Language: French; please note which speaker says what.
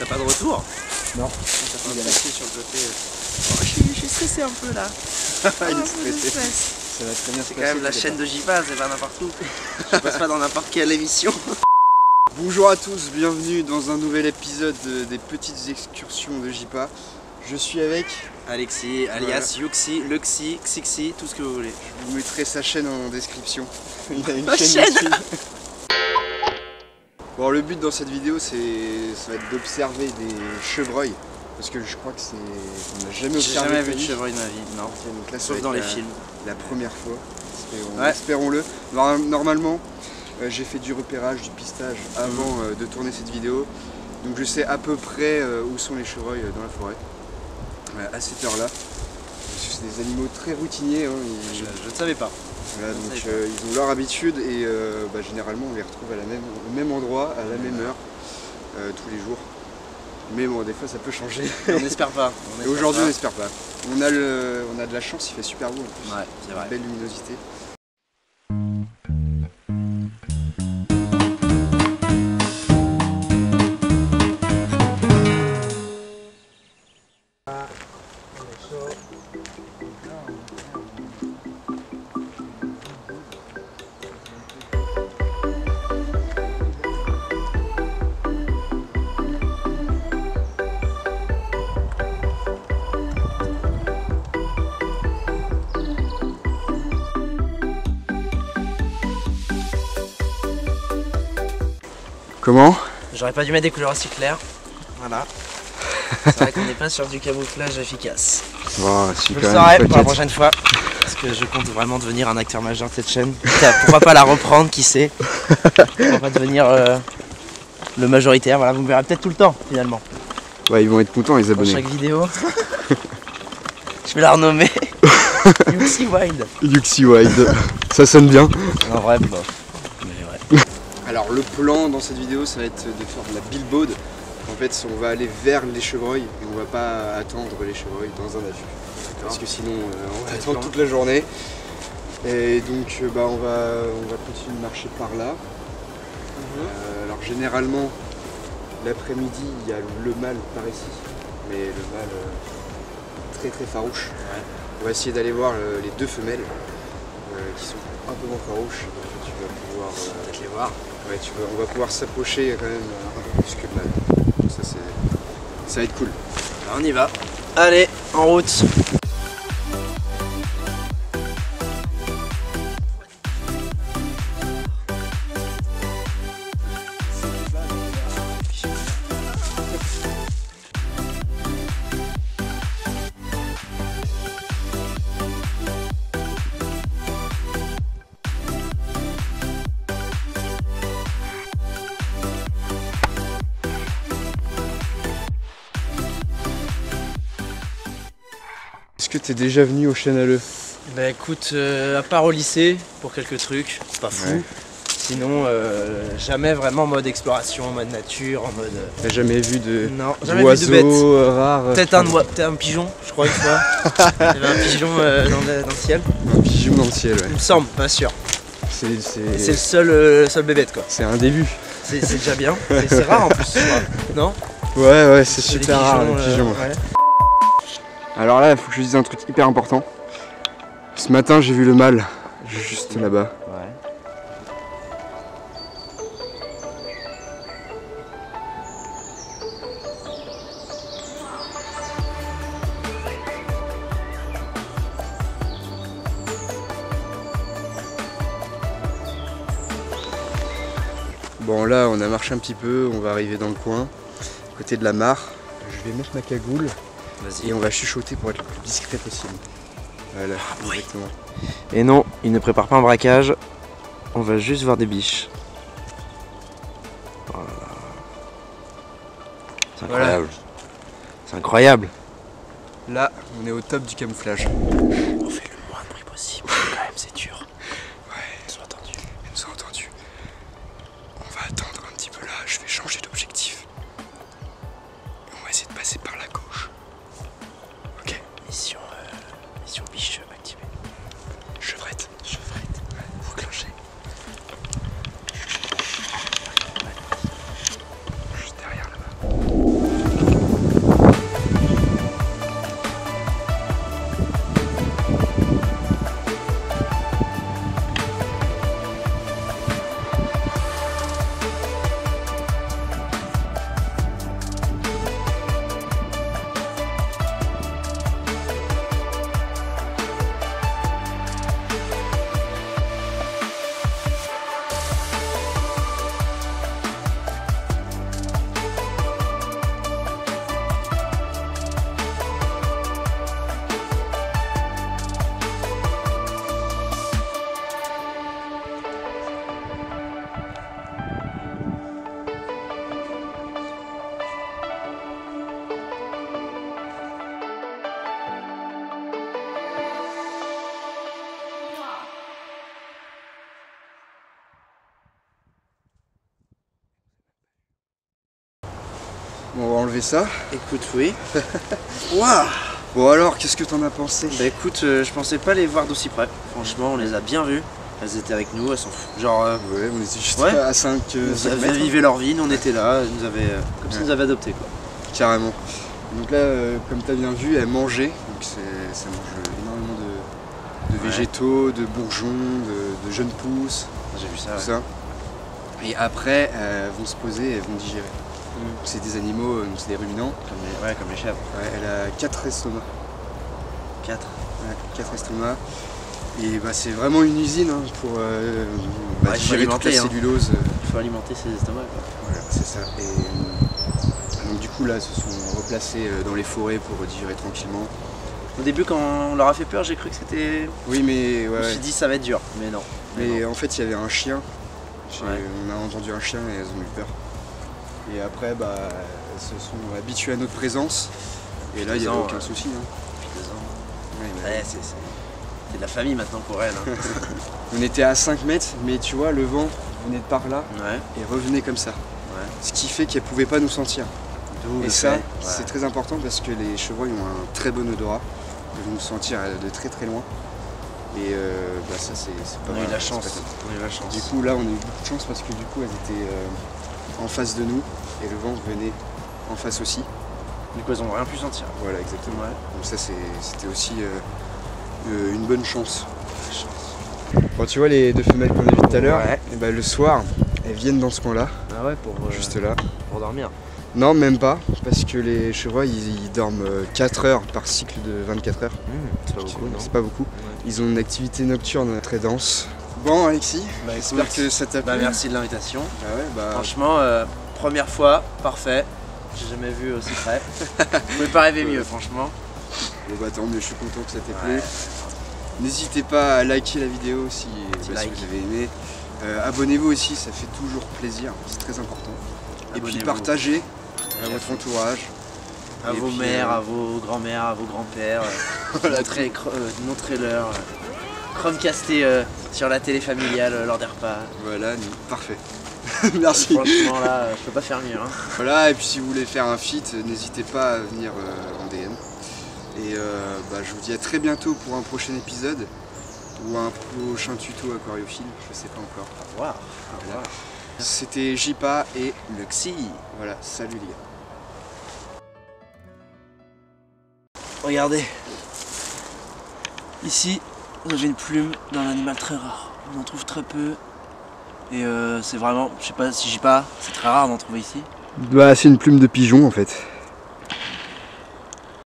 Speaker 1: T'as pas de retour?
Speaker 2: Non.
Speaker 1: Ça fait un petit sur le côté. Oh, je suis stressé un peu là.
Speaker 2: Il est stressé. Ça va très bien.
Speaker 1: C'est quand même la chaîne de JPA, c'est pas n'importe où. Je passe pas dans n'importe quelle émission.
Speaker 2: Bonjour à tous, bienvenue dans un nouvel épisode des petites excursions de JPA. Je suis avec
Speaker 1: Alexis, alias Yuxi, Luxi, Xixi, tout ce que vous voulez.
Speaker 2: Je vous mettrai sa chaîne en description. Il a une
Speaker 1: Ma
Speaker 2: chaîne
Speaker 1: chaîne.
Speaker 2: YouTube. Bon, le but dans cette vidéo, ça va être d'observer des chevreuils. Parce que je crois que on n'a jamais
Speaker 1: J'ai
Speaker 2: observé.
Speaker 1: jamais vu de chevreuil de ma vie, non.
Speaker 2: Donc là,
Speaker 1: Sauf dans les films.
Speaker 2: La première fois,
Speaker 1: Ouais.
Speaker 2: espérons-le. Normalement, j'ai fait du repérage, du pistage avant de tourner cette vidéo. Donc je sais à peu près où sont les chevreuils dans la forêt. À cette heure-là. C'est des animaux très routiniers. Hein,
Speaker 1: Je ne savais pas.
Speaker 2: voilà, donc ils ont leur habitude et généralement on les retrouve au même endroit, à la même heure, tous les jours. Mais bon, des fois ça peut changer.
Speaker 1: On n'espère pas.
Speaker 2: Et aujourd'hui on n'espère pas. On a de la chance, il fait super beau en plus.
Speaker 1: Ouais, c'est vrai.
Speaker 2: Belle luminosité. Comment?
Speaker 1: J'aurais pas dû mettre des couleurs aussi claires. Voilà. C'est vrai qu'on n'est pas sur du camouflage efficace.
Speaker 2: Bon,
Speaker 1: Je
Speaker 2: super,
Speaker 1: le saurai pour la prochaine fois. Parce que je compte vraiment devenir un acteur majeur de cette chaîne. Pourquoi pas la reprendre, qui sait? Pourquoi pas devenir le majoritaire. Voilà, vous me verrez peut-être tout le temps finalement.
Speaker 2: Ouais, ils vont être contents les
Speaker 1: Dans
Speaker 2: abonnés.
Speaker 1: chaque vidéo. Je vais la renommer Yuxi Wild.
Speaker 2: Yuxi Wild, ça sonne bien.
Speaker 1: En vrai, bon. Mais ouais.
Speaker 2: Alors le plan dans cette vidéo, ça va être de faire de la billboard. En fait, on va aller vers les chevreuils et on va pas attendre les chevreuils dans un avion. Parce que sinon, on va attendre toute la journée. Et donc, on va continuer de marcher par là. Alors généralement, l'après-midi, il y a le mâle par ici. Mais le mâle très très farouche.
Speaker 1: Ouais.
Speaker 2: On va essayer d'aller voir les deux femelles qui sont un peu moins farouches. Tu vas pouvoir
Speaker 1: Peut-être les voir.
Speaker 2: ouais, on va pouvoir s'approcher quand même un peu plus que le mâle. Donc ça va être cool.
Speaker 1: Alors on y va. Allez, en route.
Speaker 2: Est-ce que tu es déjà venu au Chêne à l'œuf?
Speaker 1: Bah écoute, à part au lycée, pour quelques trucs, pas fou.
Speaker 2: Ouais.
Speaker 1: Sinon, jamais vraiment en mode exploration, en mode nature, en mode...
Speaker 2: T'as jamais vu
Speaker 1: Non, jamais vu de bête.
Speaker 2: d'oiseaux rares?
Speaker 1: Peut-être un pigeon, je crois, une fois. Il y avait un pigeon dans le ciel.
Speaker 2: Un pigeon dans le ciel, ouais.
Speaker 1: Il me semble, pas sûr.
Speaker 2: C'est
Speaker 1: C'est le seul bébête, quoi.
Speaker 2: c'est un début.
Speaker 1: C'est déjà bien. C'est rare en plus, je crois. Non?
Speaker 2: Ouais, c'est
Speaker 1: Les
Speaker 2: super rare les pigeons.
Speaker 1: ouais.
Speaker 2: Alors là, il faut que je dise un truc hyper important. Ce matin, j'ai vu le mâle, juste là-bas.
Speaker 1: Ouais.
Speaker 2: Bon là, on a marché un petit peu, on va arriver dans le coin, à côté de la mare. Je vais mettre ma cagoule
Speaker 1: Vas-y.
Speaker 2: et on va chuchoter pour être le plus discret possible. Voilà,
Speaker 1: oui.
Speaker 2: exactement.
Speaker 1: Et non, il ne prépare pas un braquage. On va juste voir des biches. Oh là là. C'est incroyable. C'est incroyable.
Speaker 2: Là, on est au top du camouflage.
Speaker 1: On fait le moins de bruit possible. Quand même, c'est dur.
Speaker 2: Ouais,
Speaker 1: Ils sont entendus.
Speaker 2: ils nous ont entendus. On va attendre un petit peu là, je vais changer d'objectif. On va essayer de passer par la gauche. Ok.
Speaker 1: Mission biche activée.
Speaker 2: Chevrette. Ouais, vous clochez. Juste derrière là-bas. Bon, on va enlever ça.
Speaker 1: Écoute, oui. Waouh.
Speaker 2: Bon alors, qu'est-ce que t'en as pensé?
Speaker 1: Bah écoute, je pensais pas les voir d'aussi près. Franchement, on les a bien vus. Elles étaient avec nous, elles sont fous. Genre,
Speaker 2: ouais, on était juste
Speaker 1: ouais.
Speaker 2: à 5
Speaker 1: Ils avaient
Speaker 2: mètres.
Speaker 1: vivé leur vie, nous on était là, ils nous avaient, comme si ils nous avaient adoptés quoi.
Speaker 2: Carrément. Donc là, comme tu as bien vu, elles mangeaient. Donc ça mange énormément de végétaux, de bourgeons, de jeunes pousses,
Speaker 1: J'ai vu ça.
Speaker 2: tout ça. Et après, elles vont se poser et elles vont digérer. C'est des animaux, c'est des ruminants.
Speaker 1: Comme les chèvres.
Speaker 2: Ouais, elle a 4 estomacs.
Speaker 1: 4.
Speaker 2: Ouais, 4 estomacs. Et bah, c'est vraiment une usine hein, pour digérer toute la cellulose.
Speaker 1: Il faut alimenter ses estomacs quoi.
Speaker 2: Voilà, c'est ça. Et donc du coup là, elles se sont replacées dans les forêts pour digérer tranquillement.
Speaker 1: Au début quand on leur a fait peur, j'ai cru que c'était...
Speaker 2: Oui mais
Speaker 1: Je me suis dit ça va être dur, mais non.
Speaker 2: Mais en fait il y avait un chien.
Speaker 1: Ouais.
Speaker 2: On a entendu un chien et elles ont eu peur. Et après bah, elles se sont habituées à notre présence. Et là il n'y avait aucun souci. Hein.
Speaker 1: Depuis 2 ans.
Speaker 2: Ouais,
Speaker 1: Ouais, c'est de la famille maintenant pour elle. Hein.
Speaker 2: On était à 5 mètres, mais tu vois, le vent venait de par là
Speaker 1: Ouais.
Speaker 2: et revenait comme ça.
Speaker 1: Ouais.
Speaker 2: Ce qui fait qu'elles ne pouvaient pas nous sentir.
Speaker 1: D'où
Speaker 2: Et
Speaker 1: le
Speaker 2: ça,
Speaker 1: fait,
Speaker 2: c'est très important parce que les chevreuils ont un très bon odorat. Ils vont nous sentir de très très loin. Et bah ça, c'est pas
Speaker 1: On a
Speaker 2: mal.
Speaker 1: eu la chance.
Speaker 2: C'est pas
Speaker 1: On a eu la chance.
Speaker 2: Du coup, là, on a eu beaucoup de chance parce que du coup, elles étaient en face de nous et le vent venait en face aussi.
Speaker 1: Du coup, elles ont rien pu sentir.
Speaker 2: Voilà, exactement.
Speaker 1: Ouais.
Speaker 2: Donc ça, c'était aussi une bonne chance. Bon, tu vois les 2 femelles qu'on a vues tout à l'heure,
Speaker 1: Ouais.
Speaker 2: et bah, le soir, elles viennent dans ce coin-là,
Speaker 1: Ah ouais,
Speaker 2: juste là.
Speaker 1: pour dormir.
Speaker 2: Non, même pas, parce que les chevreuils, ils dorment 4 heures par cycle de 24 heures.
Speaker 1: C'est pas beaucoup, non?
Speaker 2: C'est pas beaucoup.
Speaker 1: Ouais.
Speaker 2: Ils ont une activité nocturne très dense. Bon, Alexis,
Speaker 1: Bah,
Speaker 2: j'espère
Speaker 1: écoute,
Speaker 2: que ça t'a plu.
Speaker 1: Bah merci de l'invitation.
Speaker 2: Ah ouais, bah,
Speaker 1: Franchement, première fois, parfait. J'ai jamais vu aussi près. Vous pouvez pas rêver mieux, franchement.
Speaker 2: bon, bah tant mieux, je suis content que ça t'ait
Speaker 1: Ouais.
Speaker 2: plu. N'hésitez pas à liker la vidéo si
Speaker 1: Petit
Speaker 2: si
Speaker 1: like.
Speaker 2: vous avez aimé. Abonnez-vous aussi, ça fait toujours plaisir, c'est très important. Et puis
Speaker 1: Abonnez-vous.
Speaker 2: partagez à
Speaker 1: à
Speaker 2: votre
Speaker 1: fond.
Speaker 2: entourage.
Speaker 1: À
Speaker 2: Et
Speaker 1: vos
Speaker 2: puis,
Speaker 1: mères, à vos grands-mères, à vos grands-pères.
Speaker 2: Voilà,
Speaker 1: Montrez-leur. Chromecasté sur la télé familiale lors des repas.
Speaker 2: Voilà, parfait. Merci.
Speaker 1: Franchement là, je peux pas faire mieux. Hein.
Speaker 2: Voilà, et puis si vous voulez faire un feat, n'hésitez pas à venir en DM. Et bah, je vous dis à très bientôt pour un prochain épisode ou un prochain tuto aquariophile, je sais pas encore.
Speaker 1: Au revoir.
Speaker 2: Voilà. C'était Jipa et
Speaker 1: Luxi.
Speaker 2: voilà, salut les gars.
Speaker 1: Regardez. Ici, vous avez une plume d'un animal très rare. On en trouve très peu. Et c'est vraiment, je sais pas si Jipa, c'est très rare d'en trouver ici.
Speaker 2: Bah, c'est une plume de pigeon en fait.